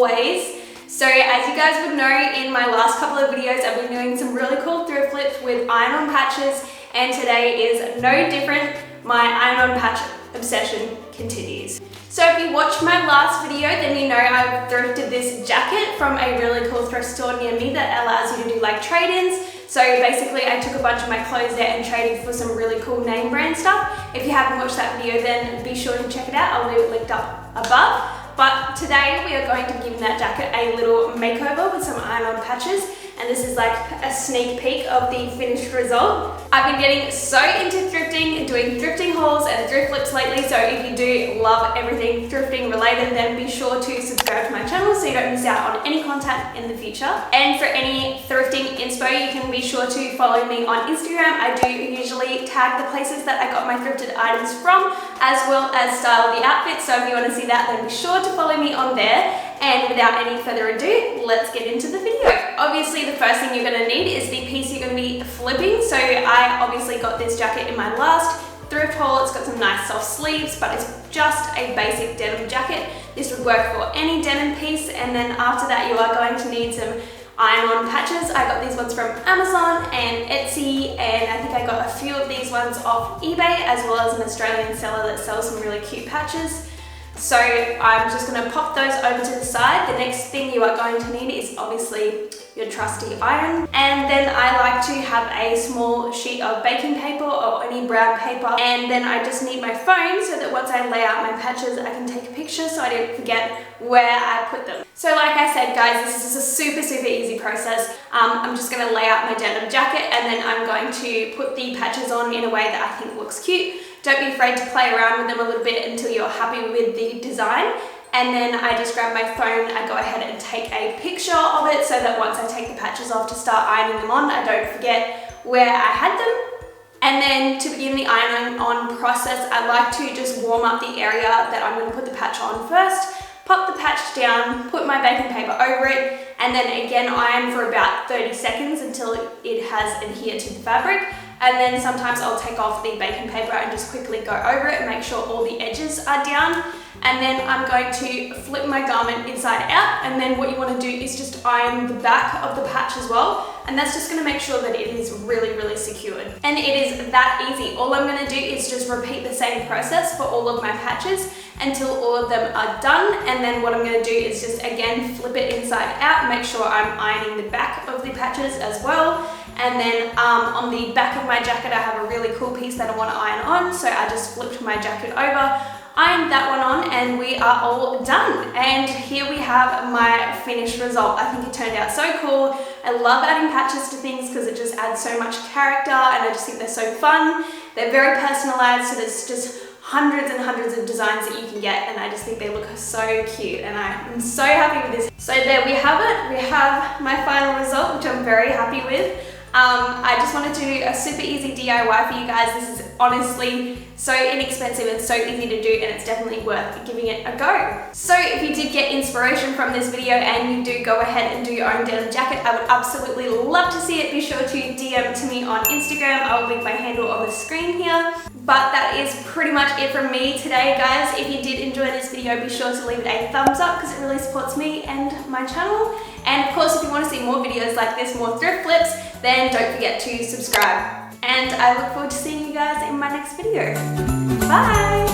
always. So as you guys would know, in my last couple of videos, I've been doing some really cool thrift flips with iron-on patches, and today is no different. My iron-on patch obsession continues. So if you watched my last video, then you know I thrifted this jacket from a really cool thrift store near me that allows you to do like trade-ins. So basically I took a bunch of my clothes there and traded for some really cool name brand stuff. If you haven't watched that video, then be sure to check it out. I'll leave it linked up above. But today we are going to be giving that jacket a little makeover with some iron-on patches, and this is like a sneak peek of the finished result. I've been getting so into thrifting, doing thrifting hauls and thrift flips lately, so if you do love everything thrifting related, then be sure to subscribe to my channel so you don't miss out on any content in the future. And for any thrifting inspo, you can be sure to follow me on Instagram. I do usually tag the places that I got my thrifted items from, as well as style the outfits, so if you want to see that, then be sure to follow me on there. And without any further ado, let's get into the video. Obviously, the first thing you're going to need is the piece you're going to be flipping. So I obviously got this jacket in my last thrift haul. It's got some nice soft sleeves, but it's just a basic denim jacket. This would work for any denim piece. And then after that, you are going to need some iron-on patches. I got these ones from Amazon and Etsy, and I think I got a few of these ones off eBay, as well as an Australian seller that sells some really cute patches. So I'm just going to pop those over to the side. The next thing you are going to need is obviously your trusty iron. And then I like to have a small sheet of baking paper or any brown paper. And then I just need my phone so that once I lay out my patches, I can take a picture so I don't forget where I put them. So like I said, guys, this is a super easy process. I'm just going to lay out my denim jacket, and then I'm going to put the patches on in a way that I think looks cute. Don't be afraid to play around with them a little bit until you're happy with the design. And then I just grab my phone, I go ahead and take a picture of it so that once I take the patches off to start ironing them on, I don't forget where I had them. And then to begin the iron on process, I like to just warm up the area that I'm going to put the patch on first. Pop the patch down, put my baking paper over it, and then again iron for about 30 seconds until it has adhered to the fabric. And then sometimes I'll take off the baking paper and just quickly go over it and make sure all the edges are down. And then I'm going to flip my garment inside out, and then what you want to do is just iron the back of the patch as well, and that's just going to make sure that it is really secured. And it is that easy. All I'm going to do is just repeat the same process for all of my patches until all of them are done. And then what I'm going to do is just again flip it inside out, make sure I'm ironing the back of the patches as well. And then on the back of my jacket, I have a really cool piece that I want to iron on, so I just flipped my jacket over, ironed that one on, and we are all done. And here we have my finished result. I think it turned out so cool. I love adding patches to things because it just adds so much character, and I just think they're so fun. They're very personalized, so there's just hundreds and hundreds of designs that you can get, and I just think they look so cute, and I'm so happy with this. So there we have it. We have my final result, which I'm very happy with. I just wanted to do a super easy DIY for you guys. This is honestly so inexpensive and so easy to do, and it's definitely worth giving it a go. So if you did get inspiration from this video and you do go ahead and do your own denim jacket, I would absolutely love to see it. Be sure to DM to me on Instagram. I will leave my handle on the screen here. But that is pretty much it from me today, guys. If you did enjoy this video, be sure to leave it a thumbs up because it really supports me and my channel. And of course, if you want to see more videos like this, more thrift flips, then don't forget to subscribe. And I look forward to seeing you guys in my next video. Bye!